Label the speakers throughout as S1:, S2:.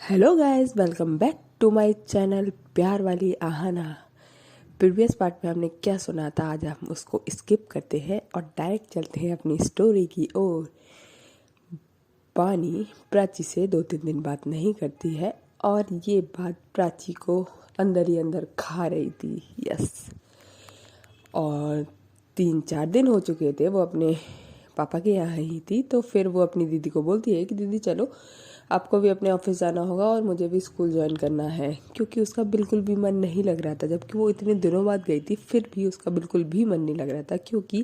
S1: Hello guys, welcome back to my channel प्यार वाली Aahana. Previous part में हमने क्या सुना था, आज हम उसको स्किप करते हैं और डायरेक्ट चलते हैं अपनी स्टोरी की ओर। पानी प्राची से 2-3 दिन बात नहीं करती है और ये बात प्राची को अंदर ही अंदर खा रही थी। यस, और 3-4 दिन हो चुके थे वो अपने पापा के यहाँ ही थी। तो फिर वो अपनी दीदी को बोलती है कि दीदी चलो, आपको भी अपने ऑफिस जाना होगा और मुझे भी स्कूल ज्वाइन करना है, क्योंकि उसका बिल्कुल भी मन नहीं लग रहा था। जबकि वो इतने दिनों बाद गई थी, फिर भी उसका बिल्कुल भी मन नहीं लग रहा था, क्योंकि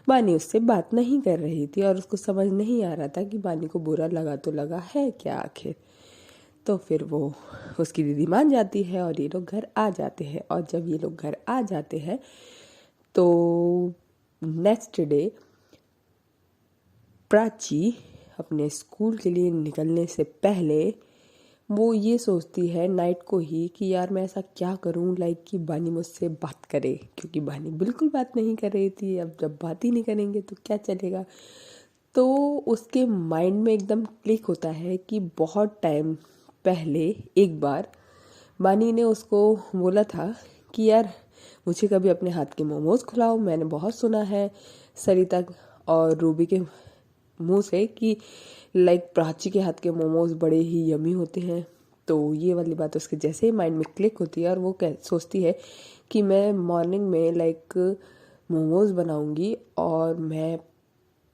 S1: बानी उससे बात नहीं कर रही थी और उसको समझ नहीं आ रहा था कि बानी को बुरा लगा तो लगा है क्या आखिर। तो फिर वो उसकी दीदी मान जाती है और ये लोग घर आ जाते हैं। और जब ये लोग घर आ जाते हैं तो नेक्स्ट डे प्राची अपने स्कूल के लिए निकलने से पहले वो ये सोचती है नाइट को ही कि यार मैं ऐसा क्या करूं लाइक कि बानी मुझसे बात करे, क्योंकि बानी बिल्कुल बात नहीं कर रही थी। अब जब बात ही नहीं करेंगे तो क्या चलेगा। तो उसके माइंड में एकदम क्लिक होता है कि बहुत टाइम पहले एक बार बानी ने उसको बोला था कि यार मुझे कभी अपने हाथ के मोमोज खिलाओ। मैंने बहुत सुना है सरिता और रूबी के मुंह से कि लाइक प्राची के हाथ के मोमोज बड़े ही यमी होते हैं। तो ये वाली बात उसके जैसे ही माइंड में क्लिक होती है और वो सोचती है कि मैं मॉर्निंग में लाइक मोमोज बनाऊंगी और मैं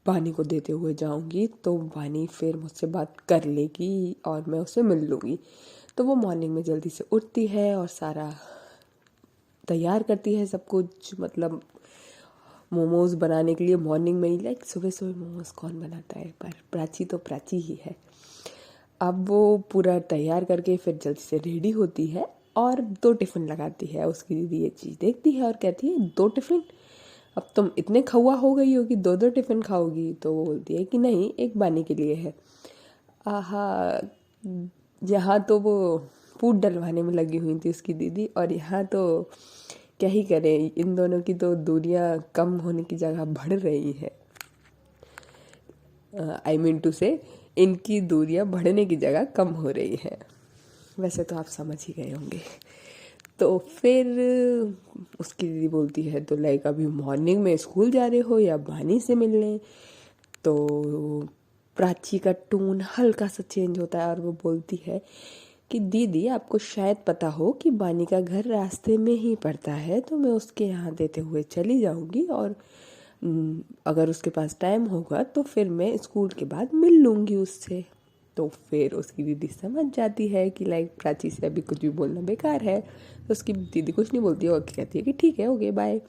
S1: बानी को देते हुए जाऊंगी, तो बानी फिर मुझसे बात कर लेगी और मैं उससे मिल लूँगी। तो वो मॉर्निंग में जल्दी से उठती है और सारा तैयार करती है सब कुछ, मतलब मोमोज बनाने के लिए मॉर्निंग में ही। लाइक सुबह सुबह मोमोज कौन बनाता है, पर प्राची तो प्राची ही है। अब वो पूरा तैयार करके फिर जल्दी से रेडी होती है और 2 टिफ़िन लगाती है। उसकी दीदी ये चीज़ देखती है और कहती है 2 टिफ़िन, अब तुम इतने खौआ हो गई हो कि 2-2 टिफ़िन खाओगी। तो वो बोलती है कि नहीं, एक बानी के लिए है। आहा, यहाँ तो वो पूत डलवाने में लगी हुई थी उसकी दीदी, और यहाँ तो क्या ही करें, इन दोनों की तो दूरियां कम होने की जगह बढ़ रही है। आई मीन टू से इनकी दूरियां बढ़ने की जगह कम हो रही है। वैसे तो आप समझ ही गए होंगे। तो फिर उसकी दीदी बोलती है तो लाइक अभी मॉर्निंग में स्कूल जा रहे हो या बानी से मिलने। तो प्राची का टोन हल्का सा चेंज होता है और वो बोलती है कि दीदी आपको शायद पता हो कि बानी का घर रास्ते में ही पड़ता है, तो मैं उसके यहाँ देते हुए चली जाऊंगी और अगर उसके पास टाइम होगा तो फिर मैं स्कूल के बाद मिल लूँगी उससे। तो फिर उसकी दीदी समझ जाती है कि लाइक प्राची से अभी कुछ भी बोलना बेकार है। तो उसकी दीदी कुछ नहीं बोलती है और कहती है कि ठीक है, ओके बाय।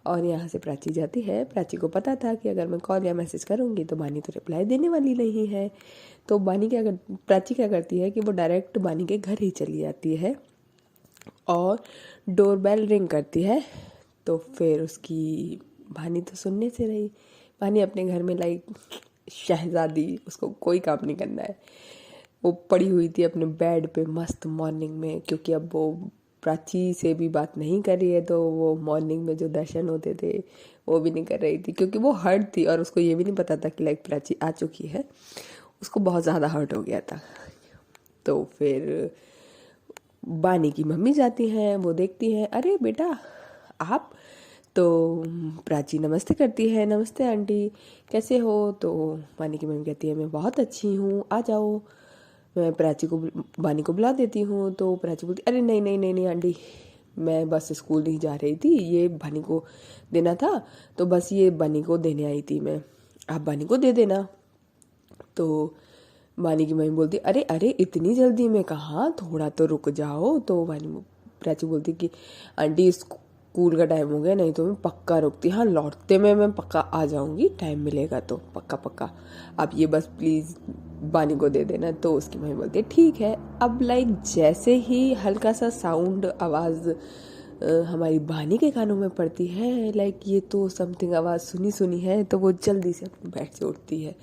S1: और यहाँ से प्राची जाती है। प्राची को पता था कि अगर मैं कॉल या मैसेज करूँगी तो बानी तो रिप्लाई देने वाली नहीं है। तो प्राची क्या करती है कि वो डायरेक्ट बानी के घर ही चली जाती है और डोरबेल रिंग करती है। तो फिर उसकी बानी तो सुनने से रही। बानी अपने घर में लाइक शहजादी, उसको कोई काम नहीं करना है। वो पड़ी हुई थी अपने बेड पे मस्त मॉर्निंग में, क्योंकि अब वो प्राची से भी बात नहीं कर रही है। तो वो मॉर्निंग में जो दर्शन होते थे वो भी नहीं कर रही थी, क्योंकि वो हर्ट थी और उसको ये भी नहीं पता था कि लाइक प्राची आ चुकी है। उसको बहुत ज़्यादा हर्ट हो गया था। तो फिर बानी की मम्मी जाती हैं, वो देखती हैं, अरे बेटा आप। तो प्राची नमस्ते करती है, नमस्ते आंटी, कैसे हो। तो बानी की मम्मी कहती है मैं बहुत अच्छी हूँ, आ जाओ। मैं बानी को बुला देती हूँ। तो प्राची बोलती अरे नहीं नहीं नहीं नहीं आंटी, मैं बस स्कूल नहीं जा रही थी, ये बानी को देना था, तो बस ये बानी को देने आई थी मैं, आप बानी को दे देना। तो बानी की मम्मी बोलती अरे अरे इतनी जल्दी में कहाँ, थोड़ा तो रुक जाओ। तो प्राची बोलती कि आंटी स्कूल का टाइम हो गया, नहीं तो मैं पक्का रुकती, हाँ लौटते में मैं पक्का आ जाऊंगी, टाइम मिलेगा तो पक्का पक्का, आप ये बस प्लीज़ बानी को दे देना। तो उसकी मम्मी बोलती है ठीक है। अब लाइक जैसे ही हल्का सा साउंड आवाज़ हमारी बानी के कानों में पड़ती है, लाइक ये तो समथिंग आवाज़ सुनी सुनी है, तो वो जल्दी से अपने बेड से उठती है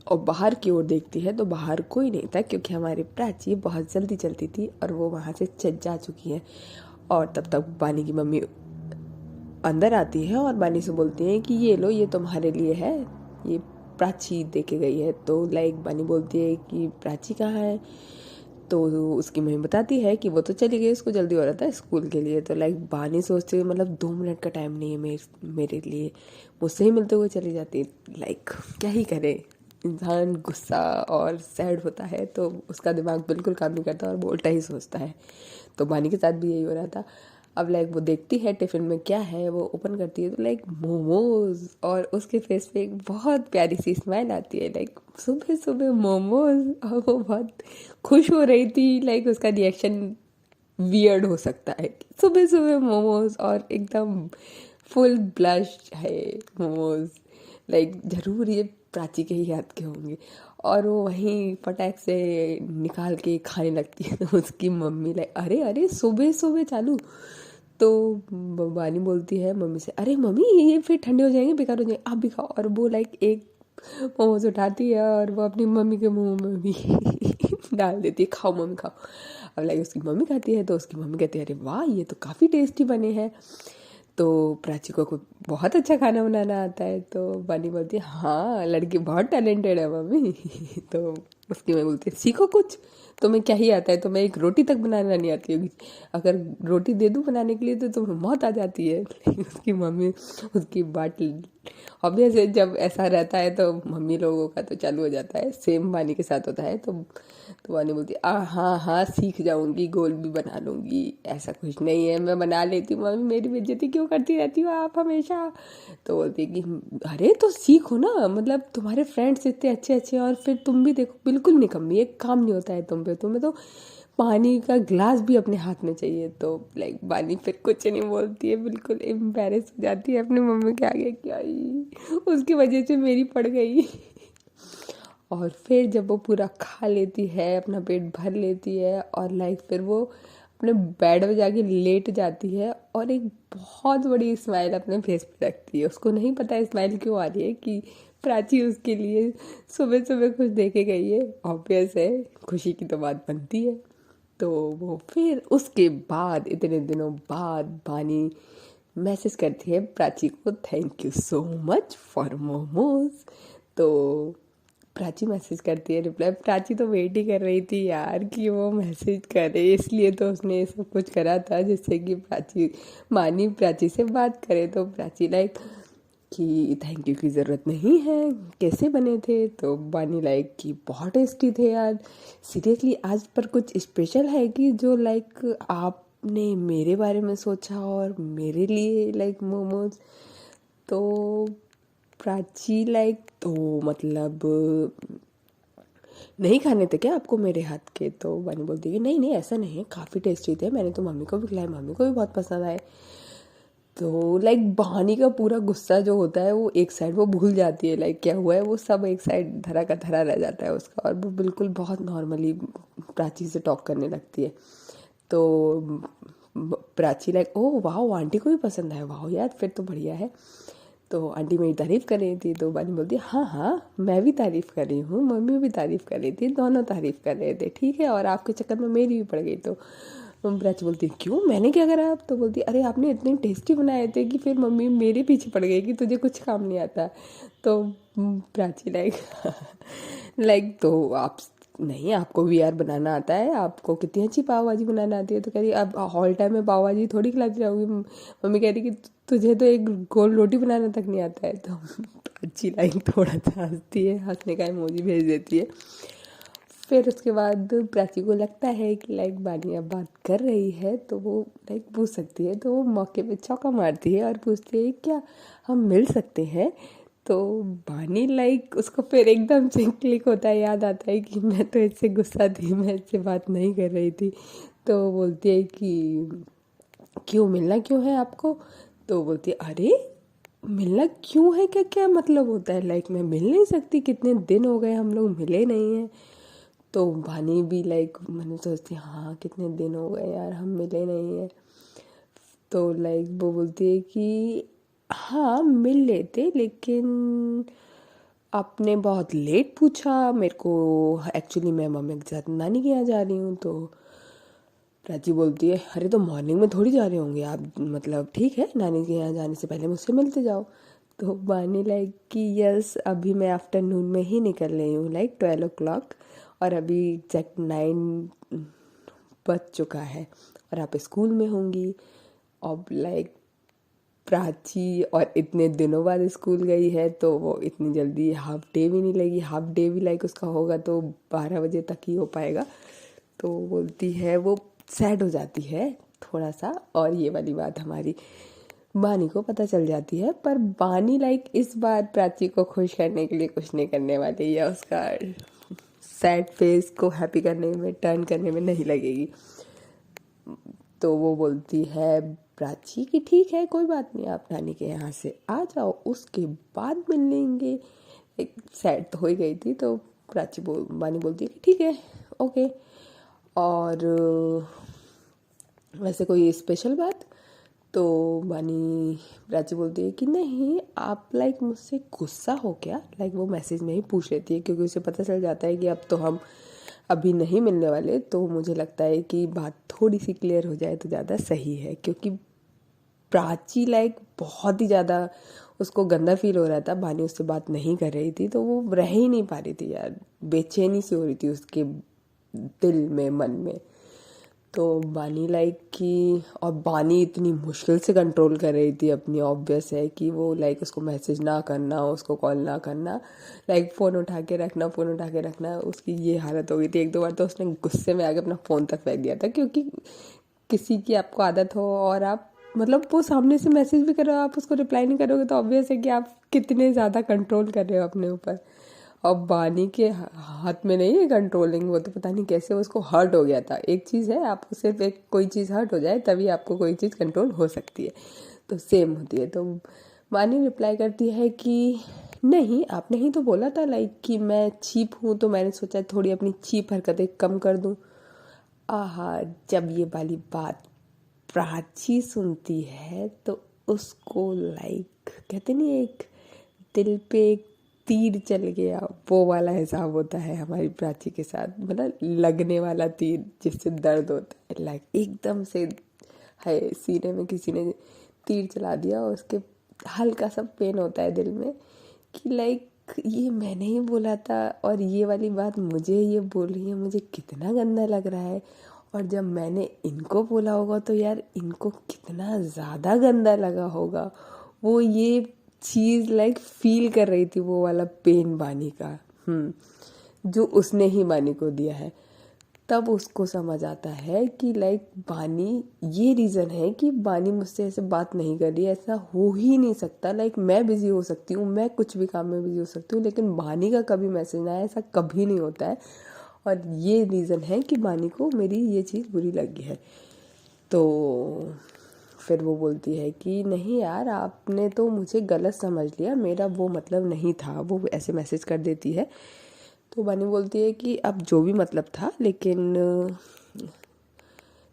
S1: और बाहर की ओर देखती है। तो बाहर कोई नहीं था, क्योंकि हमारी प्राची बहुत जल्दी चलती थी और वो वहाँ से जा चुकी है। और तब तक बानी की मम्मी अंदर आती है और बानी से बोलती है कि ये लो, ये तुम्हारे लिए है, ये प्राची देके गई है। तो लाइक बानी बोलती है कि प्राची कहाँ है, तो उसकी मम्मी बताती है कि वो तो चली गई, उसको जल्दी हो रहा था स्कूल के लिए। तो लाइक बानी सोचती है मतलब 2 मिनट का टाइम नहीं है मेरे लिए, मुझसे ही मिलते हुए चली जाती है। लाइक क्या ही करे, इंसान गुस्सा और सैड होता है तो उसका दिमाग बिल्कुल काम नहीं करता और वो उल्टा ही सोचता है। तो बानी के साथ भी यही हो रहा था। अब लाइक वो देखती है टिफ़िन में क्या है, वो ओपन करती है तो लाइक मोमोज, और उसके फेस पे एक बहुत प्यारी सी स्माइल आती है। लाइक सुबह सुबह मोमोज, और वो बहुत खुश हो रही थी। लाइक उसका रिएक्शन वियर्ड हो सकता है, सुबह सुबह मोमोज और एकदम फुल ब्लश है मोमोज। लाइक ज़रूर ये प्राची के ही याद के होंगे। और वो वहीं फटाक से निकाल के खाने लगती है। तो उसकी मम्मी लाइक अरे अरे सुबह सुबह चालू। तो बानी बोलती है मम्मी से, अरे मम्मी ये फिर ठंडे हो जाएंगे, बेकार हो जाएंगे, आप भी खाओ। और वो लाइक एक मोमोज उठाती है और वो अपनी मम्मी के मुंह में भी डाल देती है, खाओ मम्मी खाओ। अब लाइक उसकी मम्मी खाती है तो उसकी मम्मी कहती है, अरे वाह ये तो काफ़ी टेस्टी बने हैं। तो प्राची को बहुत अच्छा खाना बनाना आता है। तो बानी बोलती है, हाँ लड़की बहुत टैलेंटेड है मम्मी। तो उसकी मम्मी बोलती है, सीखो कुछ, तुम्हें क्या ही आता है, तुम्हें एक रोटी तक बनाना नहीं आती होगी, अगर रोटी दे दूँ बनाने के लिए तो तुम्हें मौत आ जाती है। उसकी मम्मी उसकी बात ऑब्वियस है, जब ऐसा रहता है तो मम्मी लोगों का तो चालू हो जाता है। सेम बानी के साथ होता है। तो वानी बोलती है, हाँ हाँ सीख जाऊंगी, गोल भी बना लूंगी, ऐसा कुछ नहीं है, मैं बना लेती हूँ मम्मी, मेरी बेइज्जती क्यों करती रहती हो आप हमेशा। तो बोलती है कि अरे तो सीखो ना, मतलब तुम्हारे फ्रेंड्स इतने अच्छे अच्छे हैं और फिर तुम भी देखो बिल्कुल निकम्मी, एक काम नहीं होता है तुम पे, तुम्हें तो पानी का ग्लास भी अपने हाथ में चाहिए। तो लाइक बानी फिर कुछ नहीं बोलती है, बिल्कुल एम्बैरेस हो जाती है अपनी मम्मी के आगे, क्या ही उसकी वजह से मेरी पड़ गई। और फिर जब वो पूरा खा लेती है, अपना पेट भर लेती है, और लाइक फिर वो अपने बेड में जाके लेट जाती है और एक बहुत बड़ी स्माइल अपने फेस पे रखती है। उसको नहीं पता स्माइल क्यों आ रही है, कि प्राची उसके लिए सुबह सुबह कुछ देके गई है। ऑब्वियस है, खुशी की तो बात बनती है। तो वो फिर उसके बाद इतने दिनों बाद बानी मैसेज करती है प्राची को, thank you so much for momos. तो प्राची मैसेज करती है रिप्लाई, प्राची तो वेट ही कर रही थी यार कि वो मैसेज करे, इसलिए तो उसने ये सब कुछ करा था जिससे कि प्राची मानी प्राची से बात करे। तो प्राची लाइक कि थैंक यू की ज़रूरत नहीं है, कैसे बने थे। तो बानी लाइक कि बहुत टेस्टी थे यार, सीरियसली आज पर कुछ स्पेशल है कि जो लाइक आपने मेरे बारे में सोचा और मेरे लिए लाइक मोमोज। तो प्राची लाइक तो मतलब नहीं खाने थे क्या आपको मेरे हाथ के। तो बानी बोलती है कि नहीं नहीं ऐसा नहीं है, काफ़ी टेस्टी थे, मैंने तो मम्मी को भी खिलाए, मम्मी को भी बहुत पसंद आए। तो लाइक बहानी का पूरा गुस्सा जो होता है वो एक साइड वो भूल जाती है, लाइक क्या हुआ है वो सब एक साइड धरा का धरा रह जाता है उसका, और वो बिल्कुल बहुत नॉर्मली प्राची से टॉक करने लगती है। तो प्राची लाइक ओह वाह आंटी को भी पसंद आया, वाह यार फिर तो बढ़िया है। तो आंटी मेरी तारीफ़ कर रही थी। तो बानी बोलती है, हाँ हाँ मैं भी तारीफ़ कर रही हूँ, मम्मी भी तारीफ़ कर रही थी, दोनों तारीफ़ कर रहे थे, ठीक है, और आपके चक्कर में मेरी भी पड़ गई। तो प्राची बोलती है, क्यों मैंने क्या करा आप। तो बोलती है, अरे आपने इतने टेस्टी बनाए थे कि फिर मम्मी मेरे पीछे पड़ गई कि तुझे कुछ काम नहीं आता। तो प्राची लाइक लाइक तो आप नहीं, आपको भी यार बनाना आता है, आपको कितनी अच्छी पाव भाजी बनाना आती है। तो कह रही अब हॉल टाइम में पाव भाजी थोड़ी खिलाती रहूँगी। मम्मी कह रही कि तुझे तो एक गोल रोटी बनाना तक नहीं आता है। तो अच्छी लाइक थोड़ा सा हंसती है, हंसने का इमोजी भेज देती है। फिर उसके बाद प्राची को लगता है कि लाइक बानी अब बात कर रही है तो वो लाइक पूछ सकती है। तो वो मौके पे चौका मारती है और पूछती है, क्या हम मिल सकते हैं। तो बानी लाइक उसको फिर एकदम से क्लिक होता है, याद आता है कि मैं तो इससे गुस्सा थी, मैं इससे बात नहीं कर रही थी। तो वो बोलती है कि क्यों मिलना क्यों है आपको। तो बोलती है, अरे मिलना क्यों है, क्या क्या मतलब होता है, लाइक मैं मिल नहीं सकती, कितने दिन हो गए हम लोग मिले नहीं हैं। तो बानी भी लाइक मैंने सोचती हाँ कितने दिन हो गए यार हम मिले नहीं हैं। तो लाइक वो बोलती है कि हाँ मिल लेते, लेकिन आपने बहुत लेट पूछा मेरे को, एक्चुअली मैं मम्मी के साथ नानी के यहाँ जा रही हूँ। तो प्राची बोलती है, अरे तो मॉर्निंग में थोड़ी जा रहे होंगे आप, मतलब ठीक है नानी के यहाँ जाने से पहले मुझसे मिलते जाओ। तो बानी लाइक कि यस अभी मैं आफ्टरनून में ही निकल रही हूँ, लाइक 12 o'clock, और अभी एग्जैक्ट 9 बज चुका है और आप स्कूल में होंगी। अब लाइक प्राची और इतने दिनों बाद स्कूल गई है तो वो इतनी जल्दी हाफ डे भी नहीं लेगी, हाफ डे भी लाइक उसका होगा तो 12 बजे तक ही हो पाएगा। तो बोलती है वो सैड हो जाती है थोड़ा सा, और ये वाली बात हमारी बानी को पता चल जाती है। पर बानी लाइक इस बार प्राची को खुश करने के लिए कुछ नहीं करने वाली, या उसका सैड फेस को हैप्पी करने में, टर्न करने में नहीं लगेगी। तो वो बोलती है प्राची कि ठीक है कोई बात नहीं, आप नानी के यहाँ से आ जाओ, उसके बाद मिल लेंगे। एक सैड तो हो ही गई थी, तो बानी बोलती है कि ठीक है ओके। और वैसे कोई स्पेशल बात, तो बानी प्राची बोलती है कि नहीं, आप लाइक मुझसे गुस्सा हो क्या, लाइक वो मैसेज में ही पूछ लेती है क्योंकि उसे पता चल जाता है कि अब तो हम अभी नहीं मिलने वाले। तो मुझे लगता है कि बात थोड़ी सी क्लियर हो जाए तो ज़्यादा सही है, क्योंकि प्राची लाइक बहुत ही ज़्यादा उसको गंदा फील हो रहा था, बानी उससे बात नहीं कर रही थी तो वो रह ही नहीं पा रही थी यार, बेचैनी सी हो रही थी उसके दिल में, मन में। तो बानी लाइक कि, और बानी इतनी मुश्किल से कंट्रोल कर रही थी अपनी, ऑब्वियस है कि वो लाइक उसको मैसेज ना करना, उसको कॉल ना करना, लाइक फ़ोन उठा के रखना, फ़ोन उठा के रखना, उसकी ये हालत हो गई थी। 1-2 बार तो उसने गुस्से में आके अपना फ़ोन तक फेंक दिया था, क्योंकि किसी की आपको आदत हो और आप मतलब वो सामने से मैसेज भी कर रहे हो, आप उसको रिप्लाई नहीं करोगे तो ऑब्वियस है कि आप कितने ज़्यादा कंट्रोल कर रहे हो अपने ऊपर। और बानी के हाथ में नहीं है कंट्रोलिंग, वो तो पता नहीं कैसे उसको हर्ट हो गया था। एक चीज़ है, आपको सिर्फ एक कोई चीज़ हर्ट हो जाए तभी आपको कोई चीज़ कंट्रोल हो सकती है, तो सेम होती है। तो बानी रिप्लाई करती है कि नहीं, आपने ही तो बोला था लाइक कि मैं चीप हूँ, तो मैंने सोचा थोड़ी अपनी चीप हरकतें कम कर दूँ। आहा, जब ये वाली बात प्राची सुनती है तो उसको लाइक कहते नहीं, एक दिल पे एक तीर चल गया, वो वाला हिसाब होता है हमारी प्राची के साथ, मतलब लगने वाला तीर जिससे दर्द होता है, लाइक एकदम से है सीने में किसी ने तीर चला दिया और उसके हल्का सा पेन होता है दिल में कि लाइक ये मैंने ही बोला था और ये वाली बात मुझे ये बोल रही है, मुझे कितना गंदा लग रहा है। और जब मैंने इनको बोला होगा तो यार इनको कितना ज़्यादा गंदा लगा होगा। वो ये चीज़ लाइक फील कर रही थी, वो वाला पेन बानी का, जो उसने ही बानी को दिया है। तब उसको समझ आता है कि लाइक बानी, ये रीज़न है कि बानी मुझसे ऐसे बात नहीं कर रही है, ऐसा हो ही नहीं सकता। लाइक मैं बिज़ी हो सकती हूँ, मैं कुछ भी काम में बिज़ी हो सकती हूँ, लेकिन बानी का कभी मैसेज ना आया, ऐसा कभी नहीं होता है। और ये रीज़न है कि बानी को मेरी ये चीज़ बुरी लगी है। तो फिर वो बोलती है कि नहीं यार, आपने तो मुझे गलत समझ लिया, मेरा वो मतलब नहीं था, वो ऐसे मैसेज कर देती है। तो बानी बोलती है कि अब जो भी मतलब था, लेकिन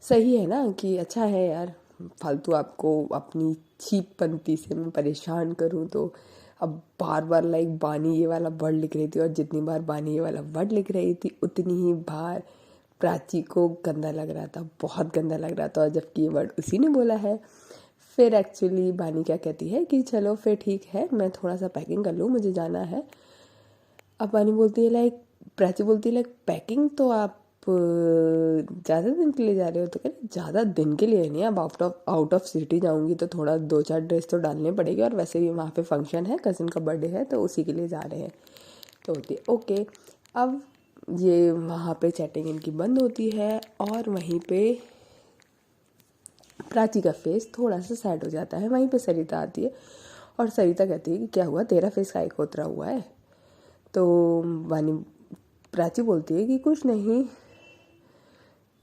S1: सही है ना कि अच्छा है यार, फालतू आपको अपनी चीप पंती से मैं परेशान करूँ। तो अब बार बार लाइक बानी ये वाला वर्ड लिख रही थी, और जितनी बार बानी ये वाला वर्ड लिख रही थी उतनी ही बार प्राची को गंदा लग रहा था, बहुत गंदा लग रहा था, और जबकि ये वर्ड उसी ने बोला है। फिर एक्चुअली बानी क्या कहती है कि चलो फिर ठीक है, मैं थोड़ा सा पैकिंग कर लूँ, मुझे जाना है। अब बानी बोलती है लाइक, प्राची बोलती है लाइक पैकिंग तो आप ज़्यादा दिन के लिए जा रहे हो? तो कहते ज़्यादा दिन के लिए नहीं, अब आउट ऑफ सिटी जाऊंगी तो थोड़ा 2-4 ड्रेस तो डालने पड़ेगी, और वैसे भी वहाँ पे फंक्शन है, कज़न का बर्थडे है, तो उसी के लिए जा रहे हैं। तो होती है ओके। अब ये वहाँ पे चैटिंग इनकी बंद होती है, और वहीं पे प्राची का फेस थोड़ा सा सैड हो जाता है। वहीं पे सरिता आती है और सरिता कहती है कि क्या हुआ, तेरा फेस काहे को उतरा हुआ है? तो वानी प्राची बोलती है कि कुछ नहीं,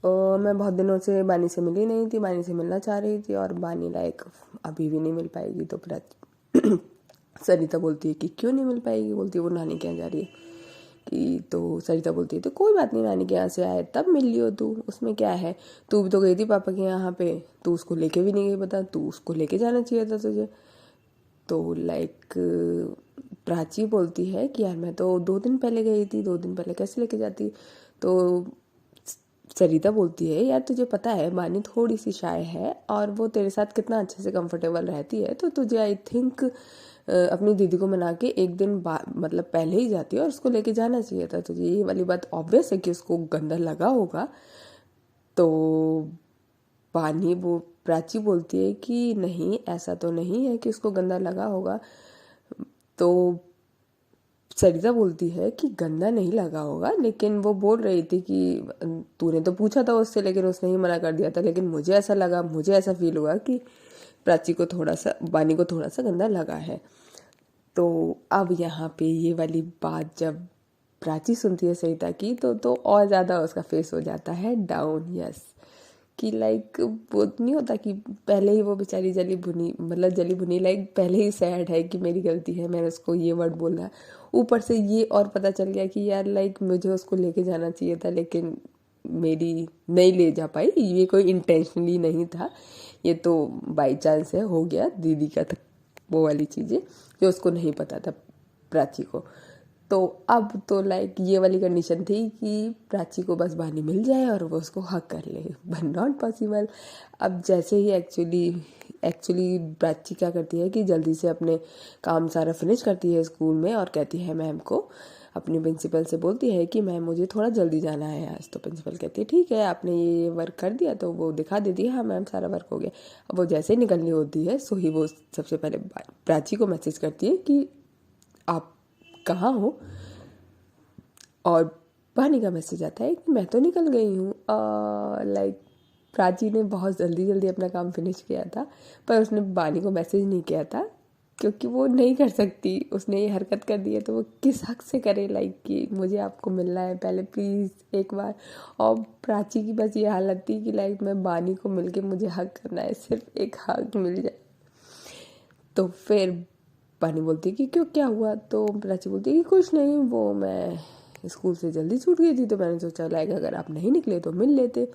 S1: मैं बहुत दिनों से बानी से मिली नहीं थी, बानी से मिलना चाह रही थी, और बानी लाइक अभी भी नहीं मिल पाएगी। तो प्राची सरिता बोलती है कि क्यों नहीं मिल पाएगी? बोलती है वो नानी के यहाँ जा रही है। कि तो सरिता बोलती है तो कोई बात नहीं, नानी के यहाँ से आए तब मिल लियो तू, उसमें क्या है, तू भी तो गई थी पापा के यहाँ पे, तू उसको लेके भी नहीं गई, बता, तू उसको लेके जाना चाहिए था तुझे। तो लाइक प्राची बोलती है कि यार मैं तो 2 दिन पहले गई थी, 2 दिन पहले कैसे लेके जाती? तो सरिता बोलती है यार तुझे पता है बानी थोड़ी सी शाय है, और वो तेरे साथ कितना अच्छे से कंफर्टेबल रहती है, तो तुझे आई थिंक अपनी दीदी को मना के एक दिन मतलब पहले ही जाती है और उसको लेके जाना चाहिए था। तो ये वाली बात ऑब्वियस है कि उसको गंदा लगा होगा। तो पानी वो प्राची बोलती है कि नहीं, ऐसा तो नहीं है कि उसको गंदा लगा होगा। तो सरिता बोलती है कि गंदा नहीं लगा होगा, लेकिन वो बोल रही थी कि तूने तो पूछा था उससे लेकिन उसने ही मना कर दिया था, लेकिन मुझे ऐसा लगा, मुझे ऐसा फील हुआ कि प्राची को थोड़ा सा, बानी को थोड़ा सा गंदा लगा है। तो अब यहाँ पे ये वाली बात जब प्राची सुनती है सरिता की तो और ज़्यादा उसका फेस हो जाता है डाउन। यस, कि लाइक वो नहीं होता कि पहले ही वो बेचारी जली भुनी, मतलब जली भुनी, लाइक पहले ही सैड है कि मेरी गलती है, मैंने उसको ये वर्ड बोला है। ऊपर से ये और पता चल गया कि यार लाइक मुझे उसको लेके जाना चाहिए था, लेकिन मेरी नहीं ले जा पाई, ये कोई इंटेंशनली नहीं था, ये तो बाई चांस है, हो गया दीदी का था वो वाली चीज़ें जो उसको नहीं पता था प्राची को। तो अब तो लाइक ये वाली कंडीशन थी कि प्राची को बस बानी मिल जाए और वो उसको हक कर ले, बट नॉट पॉसिबल। अब जैसे ही एक्चुअली प्राची क्या करती है कि जल्दी से अपने काम सारा फिनिश करती है स्कूल में और कहती है मैम को, अपनी प्रिंसिपल से बोलती है कि मैम मुझे थोड़ा जल्दी जाना है आज। तो प्रिंसिपल कहती है ठीक है, आपने ये वर्क कर दिया, तो वो दिखा देती है हाँ मैम सारा वर्क हो गया। अब वो जैसे ही निकलनी होती है सो ही वो सबसे पहले प्राची को मैसेज करती है कि आप कहाँ हो, और बानी का मैसेज आता है कि मैं तो निकल गई हूँ। लाइक प्राची ने बहुत जल्दी जल्दी अपना काम फिनिश किया था, पर उसने बानी को मैसेज नहीं किया था क्योंकि वो नहीं कर सकती, उसने ये हरकत कर दी है तो वो किस हक से करे, लाइक कि मुझे आपको मिलना है पहले प्लीज़ एक बार। और प्राची की बस ये हालत थी कि लाइक मैं बानी को मिल के मुझे हक करना है, सिर्फ एक हक मिल जाए। तो फिर बानी बोलती है कि क्यों, क्या हुआ? तो प्राची बोलती है कि कुछ नहीं, वो मैं स्कूल से जल्दी छूट गई थी तो मैंने सोचा लाइक अगर आप नहीं निकले तो मिल लेते।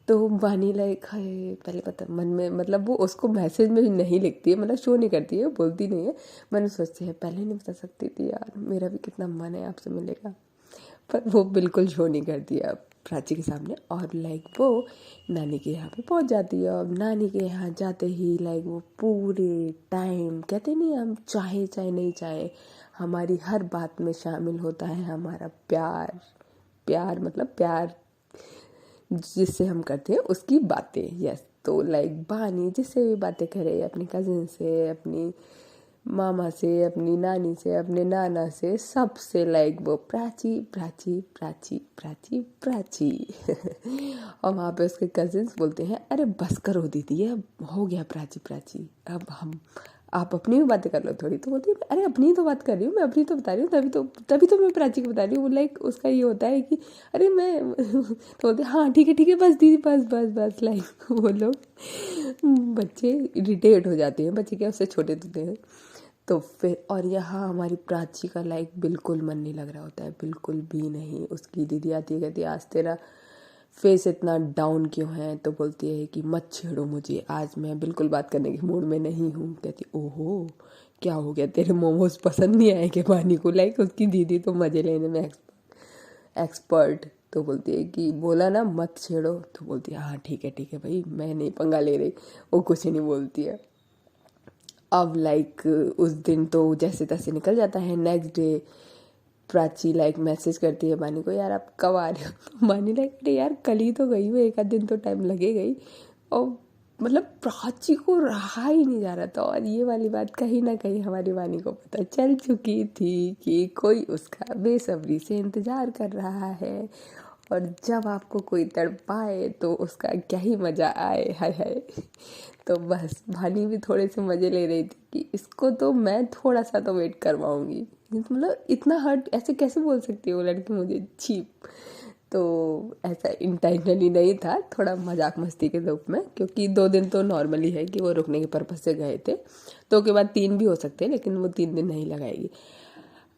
S1: तो बानी लाइक पहले पता मन में, मतलब वो उसको मैसेज में नहीं लिखती है, मतलब शो नहीं करती है, बोलती नहीं है, मैंने सोचती है पहले नहीं बता सकती थी यार, मेरा भी कितना मन है आपसे मिलेगा, पर वो बिल्कुल शो नहीं करती है प्राची के सामने। और लाइक वो नानी के यहाँ पे पहुँच जाती है, और नानी के यहाँ जाते ही लाइक वो पूरे टाइम कहते नहीं, हम चाहे चाहे नहीं चाहे हमारी हर बात में शामिल होता है हमारा प्यार। प्यार मतलब प्यार जिससे हम करते हैं उसकी बातें। यस, तो लाइक बानी जिससे भी बातें करे, अपनी कज़न से, अपनी मामा से, अपनी नानी से, अपने नाना से, सबसे लाइक वो प्राची प्राची प्राची प्राची प्राची। और वहाँ पे उसके कजिन्स बोलते हैं अरे बस करो दीदी, अब हो गया प्राची प्राची, अब हम आप अपनी भी बातें कर लो थोड़ी। तो बोलती है अरे अपनी ही तो बात कर रही हूँ, मैं अपनी तो बता रही हूँ, तभी तो मैं प्राची को बता रही हूँ। लाइक उसका ये होता है कि अरे मैं तो बोलते हाँ ठीक है बस दीदी बस बस बस, लाइक वो लोग बच्चे इरिटेट हो जाते हैं, बच्चे क्या उससे छोटे होते हैं। तो फिर और यहाँ हमारी प्राची का लाइक बिल्कुल मन नहीं लग रहा होता है, बिल्कुल भी नहीं। उसकी दीदी आती है, कहती है आज तेरा फेस इतना डाउन क्यों है? तो बोलती है कि मत छेड़ो मुझे, आज मैं बिल्कुल बात करने के मूड में नहीं हूँ। कहती ओहो क्या हो गया, तेरे मोमोज पसंद नहीं आए के बानी को? लाइक उसकी दीदी तो मज़े लेने में एक्सपर्ट। तो बोलती है कि बोला ना मत छेड़ो, तो बोलती है हाँ ठीक है भाई, मैं नहीं पंगा ले रही। वो कुछ नहीं बोलती है। अब लाइक उस दिन तो जैसे तैसे निकल जाता है। Next day Prachi like message करती है बानी को, यार आप कब आ रहे हो? तो बानी लाइक अरे यार कल ही तो गई हूँ, एक आध दिन तो टाइम लगेगा ही। और मतलब प्राची को रहा ही नहीं जा रहा था। और ये वाली बात कहीं ना कहीं हमारी बानी को पता चल चुकी थी कि कोई उसका बेसब्री से इंतज़ार कर रहा है, और जब आपको कोई तड़पाए तो उसका क्या ही मज़ा आए, हाय हाय। तो बस भानी भी थोड़े से मज़े ले रही थी कि इसको तो मैं थोड़ा सा तो वेट करवाऊंगी, मतलब इतना हर्ट ऐसे कैसे बोल सकती है वो लड़की मुझे, चीप। तो ऐसा इंटेंशनली नहीं था, थोड़ा मजाक मस्ती के रूप में, क्योंकि 2 दिन तो नॉर्मली है कि वो रुकने के पर्पज़ से गए थे, 2 के बाद 3 भी हो सकते हैं, लेकिन वो 3 दिन नहीं लगाएगी।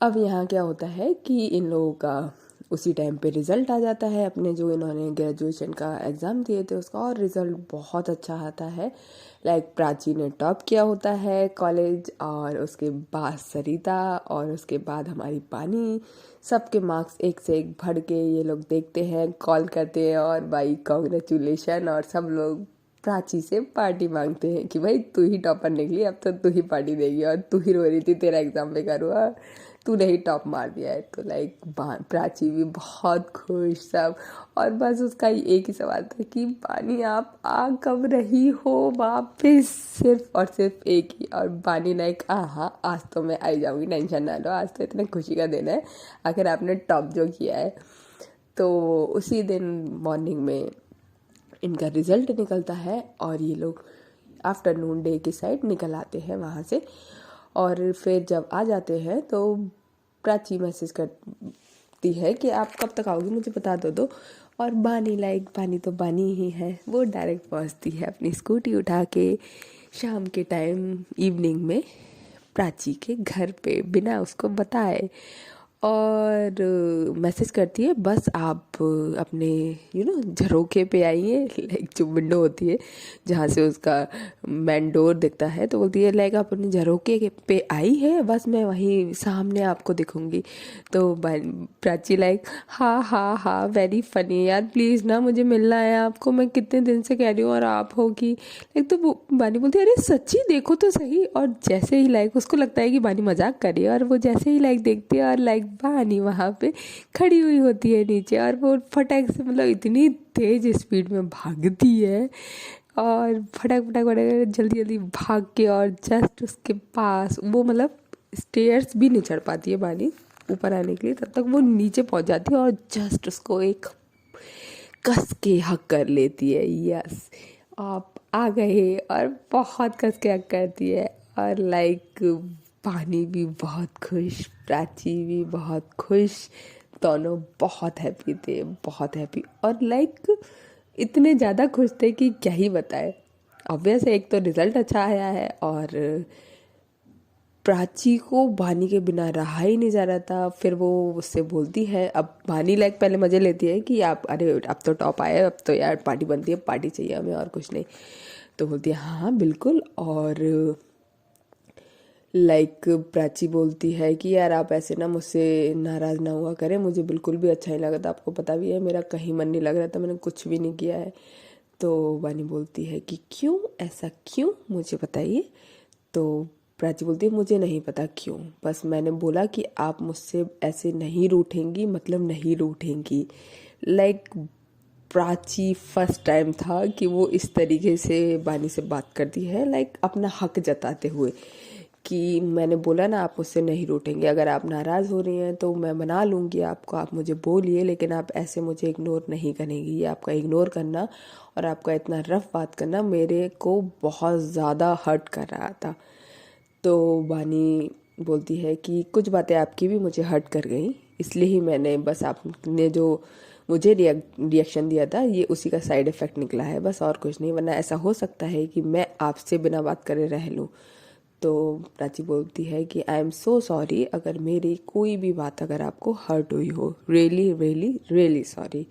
S1: अब यहाँ क्या होता है कि इन लोगों का उसी टाइम पे रिज़ल्ट आ जाता है, अपने जो इन्होंने ग्रेजुएशन का एग्ज़ाम दिए थे उसका, और रिज़ल्ट बहुत अच्छा आता है। लाइक प्राची ने टॉप किया होता है कॉलेज, और उसके बाद सरिता, और उसके बाद हमारी बानी, सबके मार्क्स एक से एक बढ़ के ये लोग देखते हैं, कॉल करते हैं और भाई कॉन्ग्रेचुलेशन, और सब लोग प्राची से पार्टी मांगते हैं कि भाई तू ही टॉपर निकली, अब तो तू ही पार्टी देगी, और तू ही रो रही थी तेरा एग्ज़ाम बेकार हुआ, तूने ही टॉप मार दिया है। तो लाइक प्राची भी बहुत खुश सब, और बस उसका एक ही सवाल था कि बानी आप आ कब रही हो वापस, सिर्फ और सिर्फ एक ही। और बानी लाइक हाँ आज तो मैं आई जाऊँगी, टेंशन ना लो, आज तो इतने खुशी का दिन है आखिर आपने टॉप जो किया है। तो उसी दिन मॉर्निंग में इनका रिज़ल्ट निकलता है और ये लोग आफ्टरनून डे की साइड निकल आते हैं वहाँ से। और फिर जब आ जाते हैं तो प्राची मैसेज करती है कि आप कब तक आओगी, मुझे बता दो। और बानी लाइक बानी तो बानी ही है, वो डायरेक्ट पहुँचती है अपनी स्कूटी उठा के शाम के टाइम इवनिंग में प्राची के घर पे बिना उसको बताए, और मैसेज करती है बस आप अपने झरोखे पे आइए, लाइक जो विंडो होती है जहाँ से उसका मेन डोर दिखता है, तो बोलती है लाइक आप अपने झरोखे पे आई है, बस मैं वहीं सामने आपको दिखूंगी। तो प्राची लाइक हाँ वेरी फनी यार, प्लीज़ ना मुझे मिलना है आपको, मैं कितने दिन से कह रही हूँ और आप हो कि लाइक। तो बानी बोलती है अरे सच्ची देखो तो सही, और जैसे ही लाइक उसको लगता है कि बानी मजाक कर रही है, और वो जैसे ही लाइक देखती है और लाइक बानी वहाँ पे खड़ी हुई होती है नीचे, और वो फटाक से मतलब इतनी तेज स्पीड में भागती है, और फटाक फटाक फटाक जल्दी जल्दी भाग के, और जस्ट उसके पास वो मतलब स्टेयर्स भी नहीं चढ़ पाती है बानी ऊपर आने के लिए, तब तक वो नीचे पहुँच जाती है और जस्ट उसको एक कस के हक कर लेती है, यस आप आ गए, और बहुत कस के हक करती है। और लाइक पानी भी बहुत खुश, प्राची भी बहुत खुश, दोनों बहुत हैप्पी थे, बहुत हैप्पी। और लाइक इतने ज़्यादा खुश थे कि क्या ही बताए। ऑब्वियस है, एक तो रिज़ल्ट अच्छा आया है, और प्राची को बानी के बिना रहा ही नहीं जा रहा था। फिर वो उससे बोलती है, अब बानी लाइक पहले मज़े लेती है कि आप अरे अब तो टॉप आए, अब तो यार पार्टी बनती है, पार्टी चाहिए हमें और कुछ नहीं। तो बोलती है हाँ बिल्कुल। और लाइक प्राची बोलती है कि यार आप ऐसे ना मुझसे नाराज़ ना हुआ करें, मुझे बिल्कुल भी अच्छा नहीं लगा था, आपको पता भी है मेरा कहीं मन नहीं लग रहा था, मैंने कुछ भी नहीं किया है। तो बानी बोलती है कि क्यों, ऐसा क्यों, मुझे बताइए। तो प्राची बोलती है मुझे नहीं पता क्यों, बस मैंने बोला कि आप मुझसे ऐसे नहीं रूठेंगी, मतलब नहीं रूठेंगी। लाइक प्राची फर्स्ट टाइम था कि वो इस तरीके से बानी से बात करती है, लाइक अपना हक जताते हुए कि मैंने बोला ना आप मुझसे नहीं रूठेंगे, अगर आप नाराज़ हो रही हैं तो मैं मना लूँगी आपको, आप मुझे बोलिए, लेकिन आप ऐसे मुझे इग्नोर नहीं करेंगी। ये आपका इग्नोर करना और आपका इतना रफ बात करना मेरे को बहुत ज़्यादा हर्ट कर रहा था। तो बानी बोलती है कि कुछ बातें आपकी भी मुझे हर्ट कर गई, इसलिए ही मैंने बस आपने जो मुझे रिएक्शन दिया था ये उसी का साइड इफ़ेक्ट निकला है, बस और कुछ नहीं, वरना ऐसा हो सकता है कि मैं आपसे बिना बात करे रह लूँ। तो प्राची बोलती है कि आई एम सो सॉरी, अगर मेरी कोई भी बात अगर आपको हर्ट हुई हो, रियली रियली रियली सॉरी।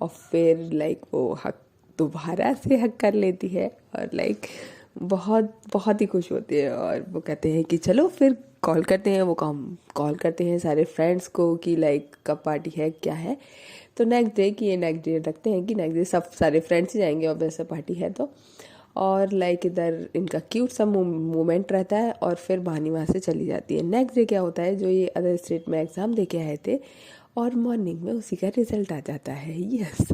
S1: और फिर लाइक वो हक दोबारा से हक कर लेती है, और लाइक बहुत बहुत ही खुश होती है। और वो कहते हैं कि चलो फिर कॉल करते हैं, वो कॉल करते हैं सारे फ्रेंड्स को कि लाइक कब पार्टी है क्या है। तो नेक्स्ट डे रखते हैं कि नेक्स्ट डे सब सारे फ्रेंड्स ही जाएंगे, और वैसे पार्टी है तो। और लाइक इधर इनका क्यूट सा मोमेंट रहता है, और फिर बानी वहाँ से चली जाती है। नेक्स्ट डे क्या होता है, जो ये अदर स्टेट में एग्ज़ाम दे के आए थे, और मॉर्निंग में उसी का रिज़ल्ट आ जाता है, यस।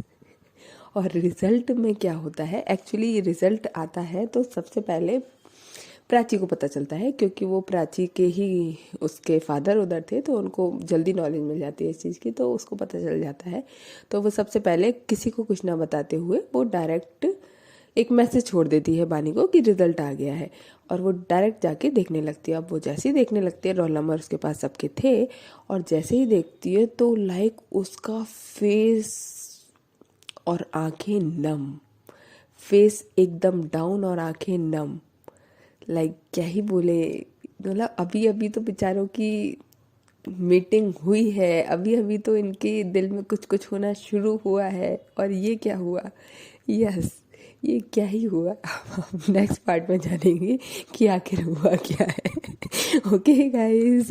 S1: और रिज़ल्ट में क्या होता है, एक्चुअली ये रिज़ल्ट आता है तो सबसे पहले प्राची को पता चलता है, क्योंकि वो प्राची के ही उसके फादर उधर थे, तो उनको जल्दी नॉलेज मिल जाती है इस चीज़ की, तो उसको पता चल जाता है। तो वो सबसे पहले किसी को कुछ ना बताते हुए वो डायरेक्ट एक मैसेज छोड़ देती है बानी को कि रिज़ल्ट आ गया है, और वो डायरेक्ट जाके देखने लगती है। अब वो जैसे ही देखने लगती है, रोल नंबर उसके पास सबके थे, और जैसे ही देखती है तो लाइक उसका फेस और आंखें नम, फेस एकदम डाउन और आंखें नम, लाइक क्या ही बोले। मतलब अभी अभी तो बेचारों की मीटिंग हुई है, अभी अभी तो इनके दिल में कुछ कुछ होना शुरू हुआ है, और ये क्या हुआ, यस ये क्या ही हुआ। हम नेक्स्ट पार्ट में जानेंगे कि आखिर हुआ क्या है। Okay guys,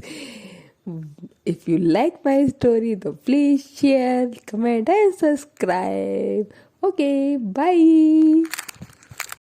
S1: if you like my story तो please share, comment and subscribe. Okay bye.